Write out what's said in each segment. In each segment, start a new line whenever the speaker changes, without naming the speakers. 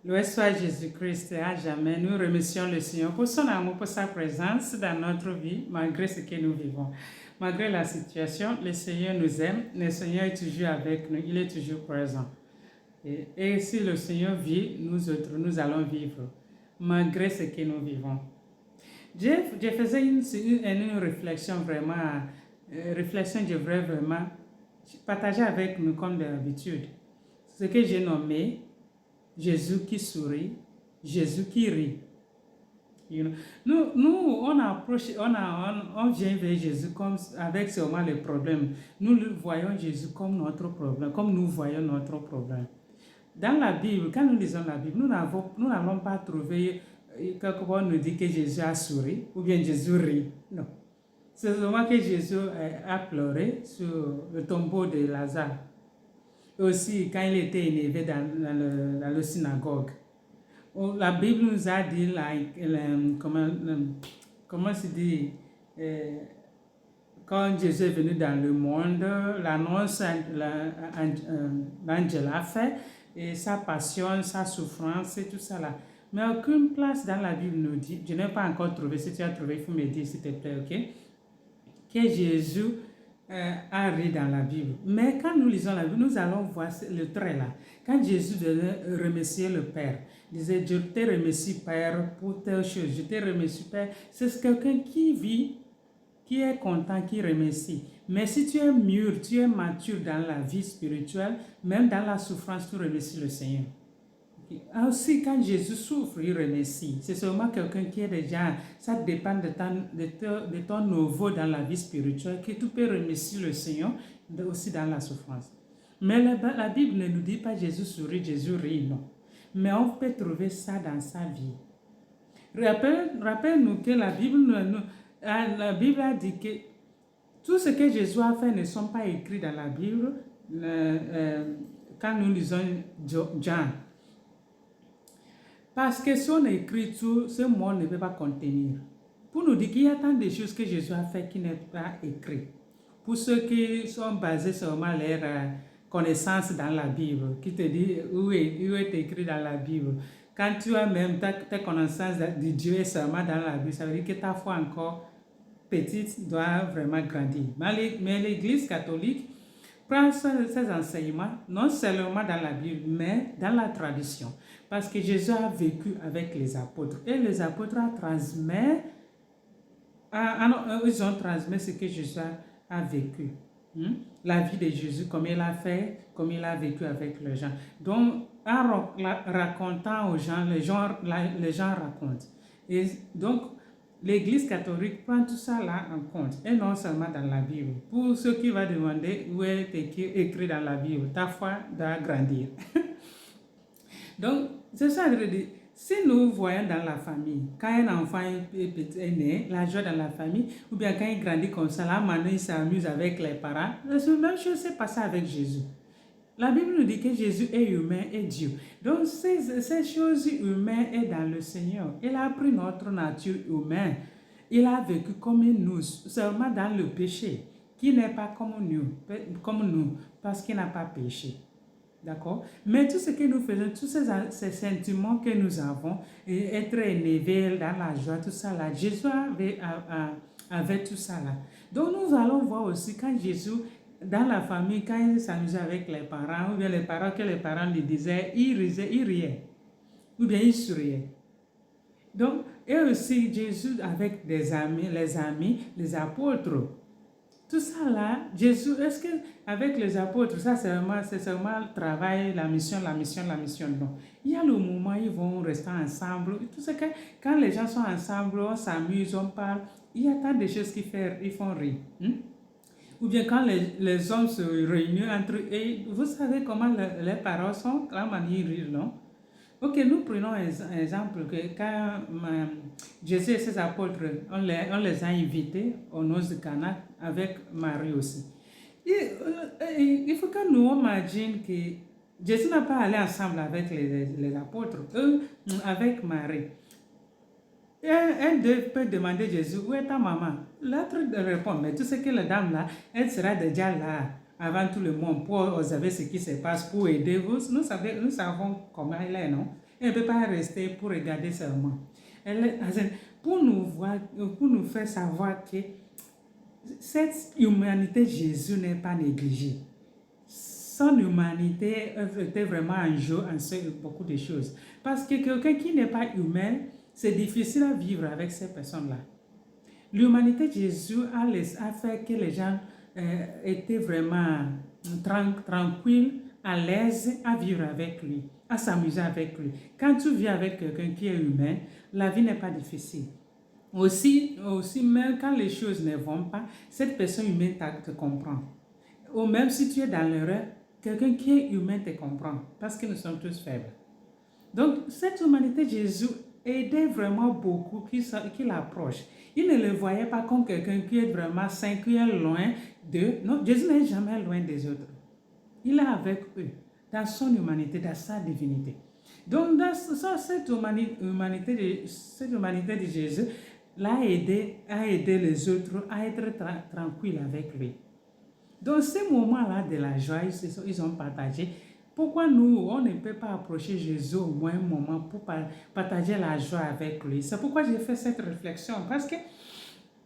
Loué soit Jésus-Christ à jamais. Nous remercions le Seigneur pour son amour, pour sa présence dans notre vie, malgré ce que nous vivons. Malgré la situation, le Seigneur nous aime, le Seigneur est toujours avec nous, il est toujours présent. Et si le Seigneur vit, nous autres, nous allons vivre, malgré ce que nous vivons. Je faisais une réflexion vraiment, je voudrais vraiment partager avec nous comme d'habitude. Ce que j'ai nommé Jésus qui sourit, Jésus qui rit. You know? Nous, on approche, on vient vers Jésus comme avec seulement les problèmes. Nous voyons Jésus comme notre problème, comme nous voyons notre problème. Dans la Bible, quand nous lisons la Bible, nous n'allons pas trouver quelque part nous dit que Jésus a souri ou bien Jésus rit. Non. C'est seulement que Jésus a pleuré sur le tombeau de Lazare. Aussi, quand il était énervé dans le synagogue. La Bible nous a dit, comment se dit, quand Jésus est venu dans le monde, l'annonce l'angel a fait, et sa passion, sa souffrance et tout ça là. Mais aucune place dans la Bible nous dit, je n'ai pas encore trouvé, si tu as trouvé, il faut me dire s'il te plaît, ok? Que Jésus a ri dans la Bible. Mais quand nous lisons la Bible, nous allons voir le trait là. Quand Jésus devait remercier le Père, il disait, je te remercie Père pour telle chose, je te remercie Père. C'est quelqu'un qui vit, qui est content, qui remercie. Mais si tu es mûr, tu es mature dans la vie spirituelle, même dans la souffrance, tu remercies le Seigneur. Aussi, quand Jésus souffre, il remercie. C'est seulement quelqu'un qui est déjà, ça dépend de ton niveau dans la vie spirituelle, que tu peux remercier le Seigneur aussi dans la souffrance. Mais la Bible ne nous dit pas Jésus sourit, Jésus rit, non. Mais on peut trouver ça dans sa vie. Rappelle-nous que la Bible a dit que tout ce que Jésus a fait ne sont pas écrits dans la Bible quand nous lisons Jean. Parce que si on écrit tout, ce mot ne peut pas contenir. Pour nous dire qu'il y a tant de choses que Jésus a fait qui n'est pas écrit. Pour ceux qui sont basés seulement leur connaissance dans la Bible, qui te disent où est écrit dans la Bible. Quand tu as même ta connaissance de Dieu seulement dans la Bible, ça veut dire que ta foi encore petite doit vraiment grandir. Mais l'Église catholique prend ses enseignements, non seulement dans la Bible, mais dans la tradition. Parce que Jésus a vécu avec les apôtres. Et les apôtres ont transmis ce que Jésus a vécu. La vie de Jésus, comme il a fait, comme il a vécu avec les gens. Donc, en racontant aux gens, les gens racontent. Et donc, l'Église catholique prend tout ça là en compte, et non seulement dans la Bible. Pour ceux qui vont demander où est écrit dans la Bible, ta foi doit grandir. Donc, c'est ça que je dis. Si nous voyons dans la famille, quand un enfant est né, la joie dans la famille, ou bien quand il grandit comme ça, là, maintenant il s'amuse avec les parents, la même chose s'est passée avec Jésus. La Bible nous dit que Jésus est humain et Dieu. Donc, ces choses humaines sont dans le Seigneur. Il a pris notre nature humaine. Il a vécu comme nous, seulement dans le péché, qui n'est pas comme nous, parce qu'il n'a pas péché. D'accord? Mais tout ce que nous faisons, tous ces sentiments que nous avons, et être élevé dans la joie, tout ça là, Jésus avait tout ça là. Donc, nous allons voir aussi quand Jésus, dans la famille, quand il s'amusait avec les parents, ou bien les parents que les parents lui disaient, il riait, ou bien il souriait. Donc, et aussi Jésus avec les amis, les apôtres. Tout ça là, Jésus, est-ce qu'avec les apôtres, ça c'est seulement le travail, la mission, non. Il y a le moment où ils vont rester ensemble. Tout ce que, quand les gens sont ensemble, on s'amuse, on parle, il y a tant de choses ils font rire. Ou bien quand les hommes se réunissent entre eux, et vous savez comment les paroles sont, la manière de rire, non? Ok, nous prenons un exemple que quand Jésus et ses apôtres, on les a invités aux noces de Cana avec Marie aussi. Il faut que nous imaginions que Jésus n'a pas allé ensemble avec les apôtres, eux avec Marie. Elle peut demander à Jésus, où est ta maman? L'autre répond, mais tu sais que la dame là, elle sera déjà là avant tout le monde pour observer ce qui se passe, pour aider vous. Nous savons comment elle est, non? Elle ne peut pas rester pour regarder seulement. Pour nous voir, pour nous faire savoir que cette humanité de Jésus n'est pas négligée. Son humanité était vraiment en jeu en beaucoup de choses. Parce que quelqu'un qui n'est pas humain, c'est difficile à vivre avec ces personnes-là. L'humanité de Jésus a fait que les gens étaient vraiment tranquilles, à l'aise à vivre avec lui, à s'amuser avec lui. Quand tu vis avec quelqu'un qui est humain, la vie n'est pas difficile. Aussi, même quand les choses ne vont pas, cette personne humaine te comprend. Ou même si tu es dans l'erreur, quelqu'un qui est humain te comprend, parce que nous sommes tous faibles. Donc, cette humanité de Jésus aidait vraiment beaucoup qui l'approche. Il ne le voyait pas comme quelqu'un qui est vraiment saint, qui est loin d'eux. Non, Jésus n'est jamais loin des autres. Il est avec eux, dans son humanité, dans sa divinité. Donc, dans cette humanité de Jésus l'a aidé à aider les autres à être tranquilles avec lui. Donc, ces moments-là de la joie, ils ont partagé. Pourquoi nous, on ne peut pas approcher Jésus au moins un moment pour partager la joie avec lui? C'est pourquoi j'ai fait cette réflexion. Parce que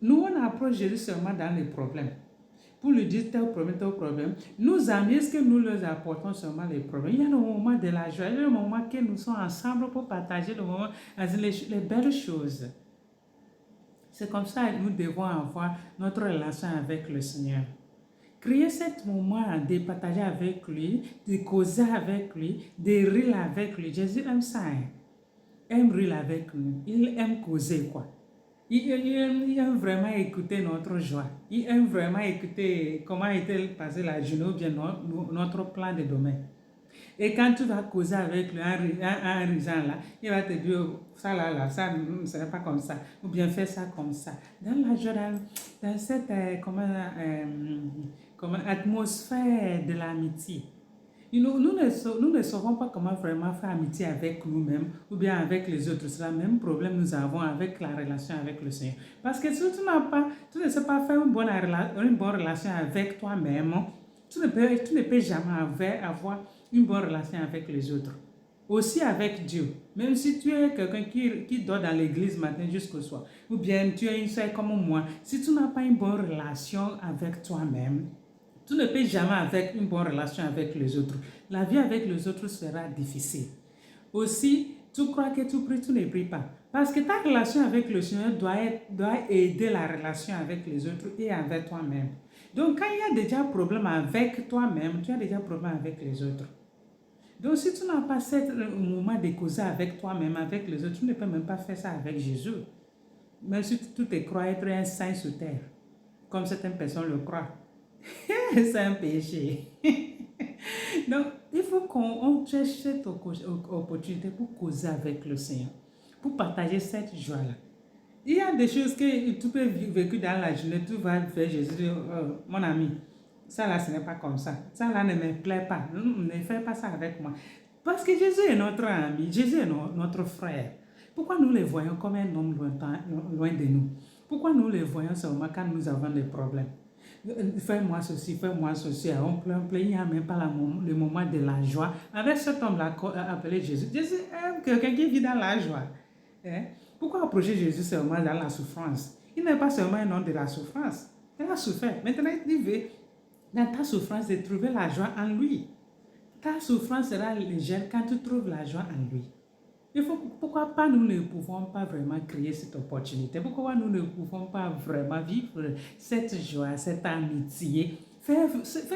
nous, on approche Jésus seulement dans les problèmes. Pour lui dire tel problème. Nos amis, est-ce que nous leur apportons seulement les problèmes? Il y a le moment de la joie, il y a le moment que nous sommes ensemble pour partager le moment, les belles choses. C'est comme ça que nous devons avoir notre relation avec le Seigneur. Créer ce moment de partager avec lui, de causer avec lui, de rire avec lui. Jésus aime ça. Aime rire avec nous. Il aime causer quoi. Il aime vraiment écouter notre joie. Il aime vraiment écouter comment était passé la journée ou bien notre plan de domaine. Et quand tu vas causer avec lui en risant là, il va te dire, ça là, ça ne serait pas comme ça. Ou bien fais ça comme ça. Dans la joie, dans cette atmosphère de l'amitié. Nous ne savons pas comment vraiment faire amitié avec nous-mêmes ou bien avec les autres. C'est le même problème que nous avons avec la relation avec le Seigneur. Parce que si tu ne sais pas faire une bonne relation avec toi-même, tu ne peux jamais avoir une bonne relation avec les autres. Aussi avec Dieu. Même si tu es quelqu'un qui dort dans l'église matin jusqu'au soir, ou bien tu es une soeur comme moi, si tu n'as pas une bonne relation avec toi-même, tu ne peux jamais avoir une bonne relation avec les autres. La vie avec les autres sera difficile. Aussi, tu crois que tu pries, tu ne pries pas. Parce que ta relation avec le Seigneur doit aider la relation avec les autres et avec toi-même. Donc, quand il y a déjà un problème avec toi-même, tu as déjà un problème avec les autres. Donc, si tu n'as pas ce moment de causer avec toi-même, avec les autres, tu ne peux même pas faire ça avec Jésus. Même si tu te crois être un saint sur terre, comme certaines personnes le croient. C'est un péché. Donc, il faut qu'on cherche cette opportunité pour causer avec le Seigneur, pour partager cette joie-là. Il y a des choses que tu peux vivre dans la journée, tu vas faire Jésus, mon ami, ça là, ce n'est pas comme ça. Ça là ne me plaît pas. Ne fais pas ça avec moi. Parce que Jésus est notre ami, Jésus est notre frère. Pourquoi nous le voyons comme un homme loin de nous? Pourquoi nous le voyons seulement quand nous avons des problèmes? Fais-moi ceci, fais-moi ceci. On pleure, il n'y a même pas le moment de la joie. Avec cet homme-là appelé Jésus. Jésus est quelqu'un qui vit dans la joie. Pourquoi approcher Jésus seulement dans la souffrance? Il n'est pas seulement un homme de la souffrance. Il a souffert. Maintenant, il veut, dans ta souffrance, de trouver la joie en lui. Ta souffrance sera légère quand tu trouves la joie en lui. Pourquoi pas nous ne pouvons pas vraiment créer cette opportunité? Pourquoi nous ne pouvons pas vraiment vivre cette joie, cette amitié? Faire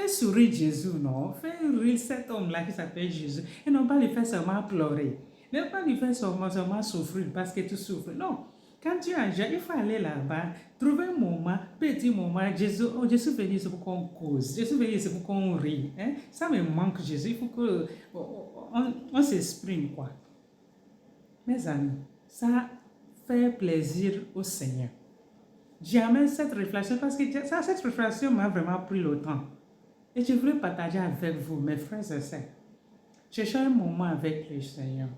sourire Jésus, non? Faire rire cet homme-là qui s'appelle Jésus. Et non pas lui faire seulement pleurer. Ne pas lui faire seulement souffrir parce que tu souffres. Non. Quand tu es en joie, il faut aller là-bas, trouver un moment, petit moment. Jésus veut dire c'est pour qu'on cause. Jésus veut dire c'est pour qu'on rit. Ça me manque, Jésus. Il faut qu'on s'exprime, quoi. Mes amis, ça fait plaisir au Seigneur. J'amène cette réflexion parce que cette réflexion m'a vraiment pris le temps. Et je voulais partager avec vous, mes frères et sœurs. Cherchez un moment avec le Seigneur.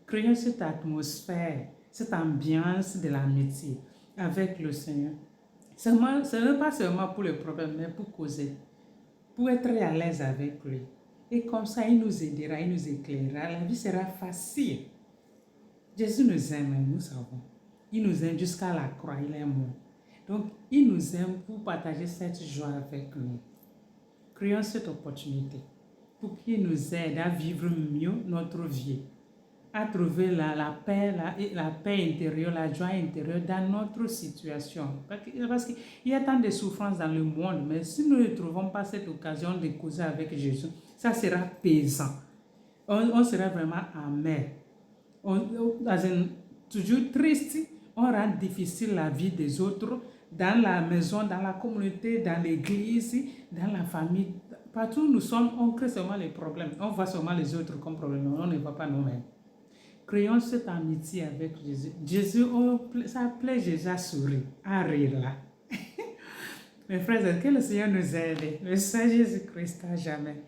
Créez cette atmosphère, cette ambiance de l'amitié avec le Seigneur. Ce n'est pas seulement pour le problème, mais pour causer, pour être à l'aise avec lui. Et comme ça, il nous aidera, il nous éclairera. La vie sera facile. Jésus nous aime, nous savons. Il nous aime jusqu'à la croix, il est mort. Donc, il nous aime pour partager cette joie avec nous. Créons cette opportunité pour qu'il nous aide à vivre mieux notre vie, à trouver la paix intérieure, la joie intérieure dans notre situation. Parce qu'il y a tant de souffrances dans le monde, mais si nous ne trouvons pas cette occasion de causer avec Jésus, ça sera pesant. On sera vraiment amer. Toujours triste, on rend difficile la vie des autres, dans la maison, dans la communauté, dans l'église, dans la famille. Partout où nous sommes, on crée seulement les problèmes. On voit seulement les autres comme problème, on ne voit pas nous-mêmes. Créons cette amitié avec Jésus. Jésus, ça plaît Jésus à sourire, à rire là. Mes frères, que le Seigneur nous aide. Le Seigneur Jésus-Christ à jamais.